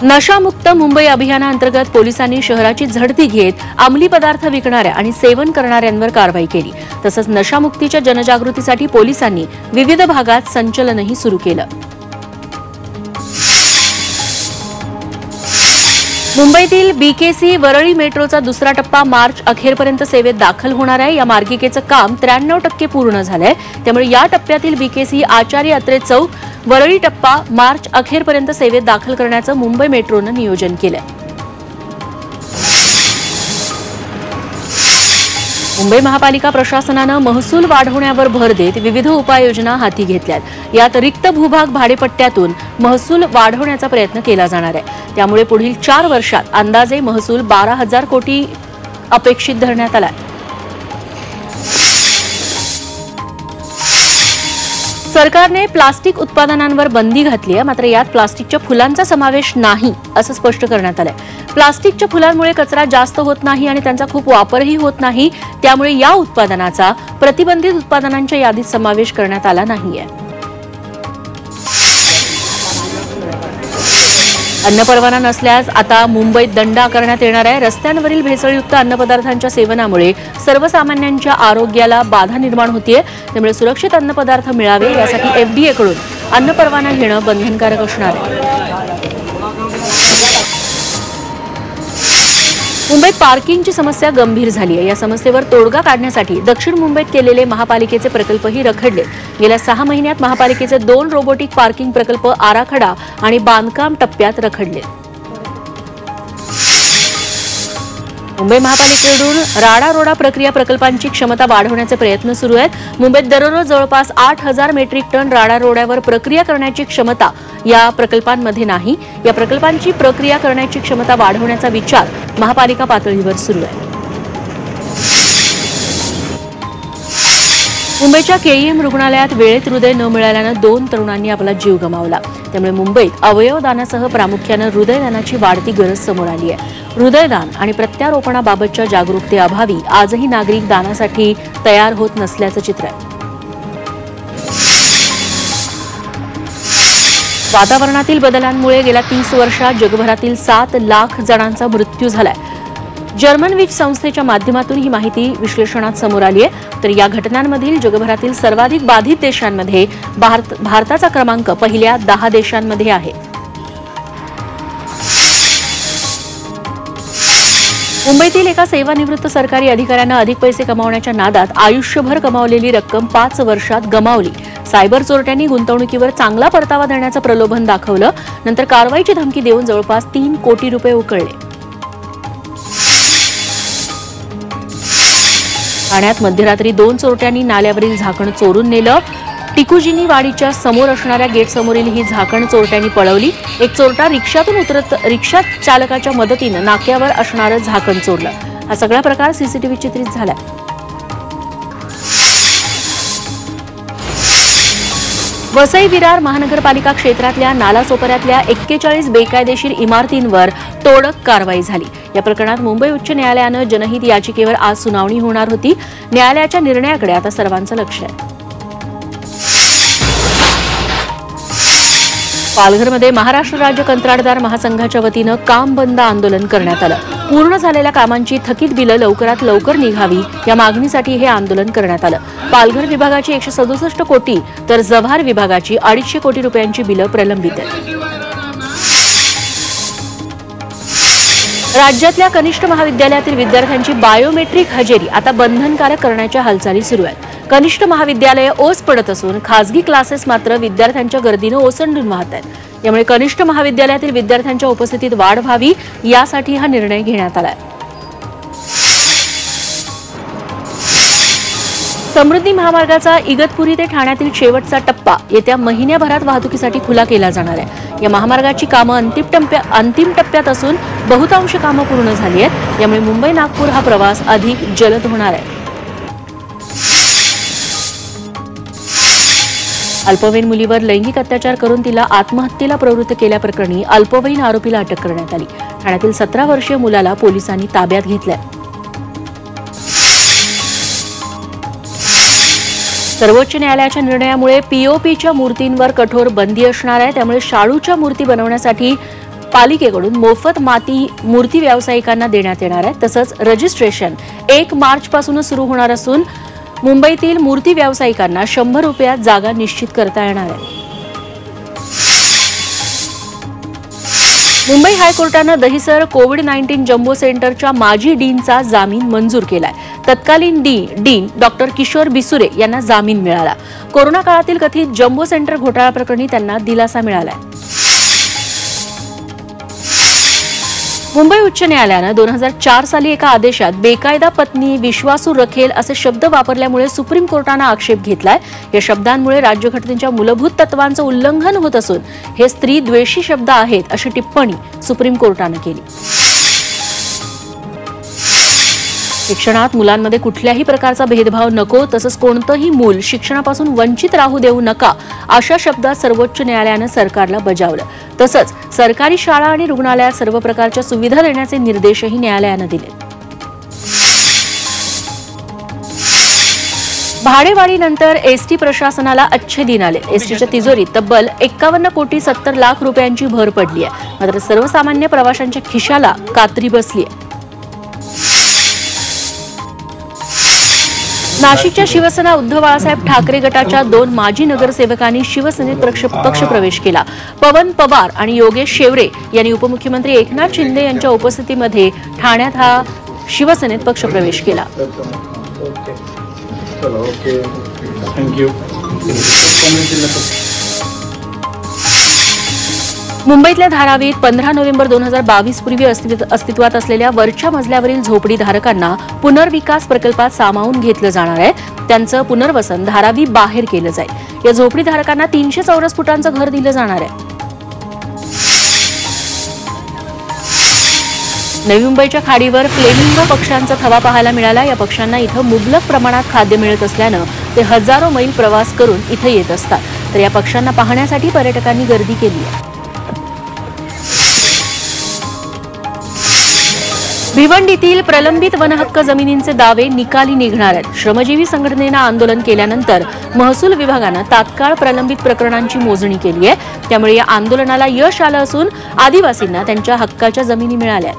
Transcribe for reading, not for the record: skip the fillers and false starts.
नशामुक्त मुंबई अभियानाअंतर्गत पोलिसांनी शहराची झडती घेत अंमली पदार्थ विकणाऱ्या आणि सेवन करणाऱ्यांवर कारवाई केली। तसंच नशामुक्तीच्या जनजागृतीसाठी पोलिसांनी विविध भागात संचलनही सुरू केलं। मुंबईतील बीकेसी वरळी मेट्रोचा दुसरा टप्पा मार्च अखेरपर्यंत सेवेत दाखल होणार आहे। या मार्गिकेचं काम 93% पूर्ण झालंय। त्यामुळे या टप्प्यातील बीकेसी आचार्य अत्रे चौक वरळी टप्पा मार्च अखेरपर्यंत सेवेत दाखल करण्याचं मुंबई मेट्रोनं नियोजन केलंय। मुंबई महापालिका प्रशासनानं महसूल वाढवण्यावर भर देत विविध उपाययोजना हाती घेतल्यात। यात रिक्त भूभाग भाडेपट्ट्यातून महसूल वाढवण्याचा प्रयत्न केला जाणार आहे। त्यामुळे पुढील 4 वर्षात अंदाजे महसूल 12,000 कोटी अपेक्षित धरण्यात आला। सरकारने प्लास्टिक उत्पादनांवर बंदी घातली आहे, मात्र यात प्लास्टिकच्या फुलांचा समावेश नाही असं स्पष्ट करण्यात आलंय। प्लास्टिकच्या फुलांमुळे कचरा जास्त होत नाही आणि त्यांचा खूप वापरही होत नाही, त्यामुळे या उत्पादनाचा प्रतिबंधित उत्पादनांच्या यादीत समावेश करण्यात आला नाहीये। अन्नपरवाना नसल्यास आता मुंबईत दंड आकारण्यात येणार आहे। रस्त्यांवरील भेसळयुक्त अन्नपदार्थांच्या सेवनामुळे सर्वसामान्यांच्या आरोग्याला बाधा निर्माण होतीये। त्यामुळे सुरक्षित अन्नपदार्थ मिळावे यासाठी एफडीए कडून अन्नपरवाना घेणं बंधनकारक असणार आहे। मुंबईत पार्किंगची समस्या गंभीर झाली आहे। या समस्येवर तोडगा काढण्यासाठी दक्षिण मुंबईत केलेले महापालिकेचे प्रकल्पही रखडले। गेल्या 6 महिन्यात महापालिकेचे 2 रोबोटिक पार्किंग प्रकल्प आराखडा आणि बांधकाम टप्प्यात रखडले। मुंबई महापालिकेकडून राडारोडा प्रक्रिया प्रकल्पांची क्षमता वाढवण्याचे प्रयत्न सुरू आहेत। मुंबईत दररोज जवळपास 8,000 मेट्रिक टन राडारोड्यावर प्रक्रिया करण्याची क्षमता या प्रकल्पांमध्ये नाही। या प्रकल्पांची प्रक्रिया करण्याची क्षमता वाढवण्याचा विचार महापालिका पातळीवर सुरू आहे। मुंबईच्या केईएम रुग्णालयात वेळेत हृदय न मिळाल्यानं 2 तरुणांनी आपला जीव गमावला। त्यामुळे मुंबईत अवयवदानासह प्रामुख्यानं हृदयदानाची वाढती गरज समोर आली आहे। हृदयदान आणि प्रत्यारोपणाबाबतच्या जागरूकतेअभावी आजही नागरिक दानासाठी तयार होत नसल्याचं चित्र आहे। वातावरणातील बदलांमुळे गेल्या 30 वर्षात जगभरातील 7 लाख जणांचा मृत्यू झालाय। जर्मन विच संस्थेच्या माध्यमातून ही माहिती विश्लेषणात समोर आली आहे। तर या घटनांमधील जगभरातील सर्वाधिक बाधित देशांमध्ये भारताचा क्रमांक पहिल्या 10 देशांमध्ये आहे। मुंबईतील एका सेवानिवृत्त सरकारी अधिकाऱ्यानं अधिक पैसे कमावण्याच्या नादात आयुष्यभर कमावलेली रक्कम 5 वर्षात गमावली। सायबर चोरट्यांनी गुंतवणुकीवर चांगला परतावा देण्याचं प्रलोभन दाखवलं, नंतर कारवाईची धमकी देऊन जवळपास 3 कोटी रुपये उकळले। ठाण्यात मध्यरात्री 2 चोरट्यांनी नाल्यावरील झाकण चोरून नेलं। टिकुजिनी वाडीच्या समोर असणाऱ्या गेटसमोरील ही झाकण चोरट्यांनी पळवली। एक चोरटा रिक्षातून उतरत रिक्षा चालकाच्या मदतीनं नाक्यावर असणारं झाकण चोरलं। हा सगळा प्रकार सीसीटीव्ही चित्रित झालाय। वसई विरार महानगरपालिका क्षेत्रातल्या नालासोपाऱ्यातल्या 41 बेकायदेशीर इमारतींवर तोडक कारवाई झाली। या प्रकरणात मुंबई उच्च न्यायालयानं जनहित याचिकेवर आज सुनावणी होणार होती। न्यायालयाच्या निर्णयाकडे आता सर्वांचं लक्ष आहे। पालघरमध्ये महाराष्ट्र राज्य कंत्राटदार महासंघाच्या वतीनं काम बंद आंदोलन करण्यात आलं। पूर्ण झालेल्या कामांची थकीत बिलं लवकरात लवकर निघावी या मागणीसाठी हे आंदोलन करण्यात आलं। पालघर विभागाची 167 कोटी तर जव्हार विभागाची 250 कोटी रुपयांची बिलं प्रलंबित आहेत। राज्यातल्या कनिष्ठ महाविद्यालयातील विद्यार्थ्यांची बायोमेट्रिक हजेरी आता बंधनकारक करण्याच्या हालचाली सुरू आहेत। कनिष्ठ महाविद्यालये ओस पडत असून खासगी क्लासेस मात्र विद्यार्थ्यांच्या गर्दीनं ओसंडून वाहत आहेत। त्यामुळे कनिष्ठ महाविद्यालयातील विद्यार्थ्यांच्या उपस्थितीत वाढ व्हावी यासाठी हा निर्णय घेण्यात आलाय। समृद्धी महामार्गाचा इगतपुरी ते ठाण्यातील शेवटचा टप्पा येत्या महिन्याभरात वाहतुकीसाठी खुला केला जाणार आहे। या महामार्गाची कामं अंतिम टप्प्यात असून बहुतांश कामं पूर्ण झाली आहेत। यामुळे मुंबई नागपूर हा प्रवास अधिक जलद होणार आहे। अल्पवयीन मुलीवर लैंगिक अत्याचार करून तिला आत्महत्येला प्रवृत्त केल्याप्रकरणी अल्पवयीन आरोपीला अटक करण्यात आली। ठाण्यातील 17 वर्षीय मुलाला पोलिसांनी ताब्यात घेतलंय। सर्वोच्च न्यायालयाच्या निर्णयामुळे पीओपीच्या मूर्तींवर कठोर बंदी असणार आहे। त्यामुळे शाडूच्या मूर्ती बनवण्यासाठी पालिकेकडून मोफत माती मूर्ती व्यावसायिकांना देण्यात येणार आहे। तसंच रजिस्ट्रेशन 1 मार्च पासूनच सुरू होणार असून मुंबईतील मूर्ती व्यावसायिकांना 100 रुपयात जागा निश्चित करता येणार आहे। मुंबई हायकोर्टानं दहिसर कोविड-19 जम्बो सेंटरच्या माजी डीनचा जामीन मंजूर केलाय। तत्कालीन डीन डॉक्टर किशोर बिसुरे यांना जामीन मिळाला। कोरोना काळातील कथित जम्बो सेंटर घोटाळा प्रकरणी त्यांना दिलासा मिळालाय। मुंबई उच्च न्यायालयानं 2004 साली एका आदेशात बेकायदा पत्नी विश्वासू रखेल असे शब्द वापरल्यामुळे सुप्रीम कोर्टानं आक्षेप घेतलाय। या शब्दांमुळे राज्यघटनेच्या मूलभूत तत्वांचं उल्लंघन होत असून हे स्त्री द्वेषी शब्द आहेत अशी टिप्पणी सुप्रीम कोर्टानं केली। शिक्षणात मुलांमध्ये कुठल्याही प्रकारचा भेदभाव नको, तसंच कोणतंही मूल शिक्षणापासून वंचित राहू देऊ नका अशा शब्दात सर्वोच्च न्यायालयानं सरकारला बजावलं। तसंच सरकारी शाळा आणि रुग्णालयात सर्व प्रकारच्या सुविधा देण्याचे निर्देशही न्यायालयानं दिले। भाडेवाढीनंतर एसटी प्रशासनाला अच्छे दिन आले। एसटीच्या तिजोरीत तब्बल 51 कोटी 70 लाख रुपयांची भर पडली आहे। मात्र सर्वसामान्य प्रवाशांच्या खिशाला कात्री बसली आहे। नाशिकच्या शिवसेना उद्धव बाळासाहेब ठाकरे गटाच्या 2 माजी नगरसेवकांनी शिवसेनेत पक्षप्रवेश केला। पवन पवार आणि योगेश शेवरे यांनी उपमुख्यमंत्री एकनाथ शिंदे यांच्या उपस्थितीमध्ये ठाण्यात शिवसेनेत पक्षप्रवेश केला। मुंबईतल्या धारावीत 15 नोव्हेंबर 2022 पूर्वी अस्तित्वात असलेल्या वरच्या मजल्यावरील झोपडीधारकांना पुनर्विकास प्रकल्पात सामावून घेतलं जाणार आहे। त्यांचं पुनर्वसन धारावी बाहेर केलं जाईल। या झोपडीधारकांना 300 चौरस फुटांचं घर दिलं जाणार आहे। नवी मुंबईच्या खाडीवर फ्लेमिंगो पक्ष्यांचा थवा पाहायला मिळाला। या पक्ष्यांना इथं मुबलक प्रमाणात खाद्य मिळत असल्यानं ते हजारो मैल प्रवास करून इथं येत असतात। तर या पक्ष्यांना पाहण्यासाठी पर्यटकांनी गर्दी केली आहे। भिवंडीतील प्रलंबित वनहक्क जमिनींचे दावे निकाली निघणार आहेत। श्रमजीवी संघटनेनं आंदोलन केल्यानंतर महसूल विभागानं तात्काळ प्रलंबित प्रकरणांची मोजणी केली आहे। त्यामुळे या आंदोलनाला यश आलं असून आदिवासींना त्यांच्या हक्काच्या जमिनी मिळाल्या।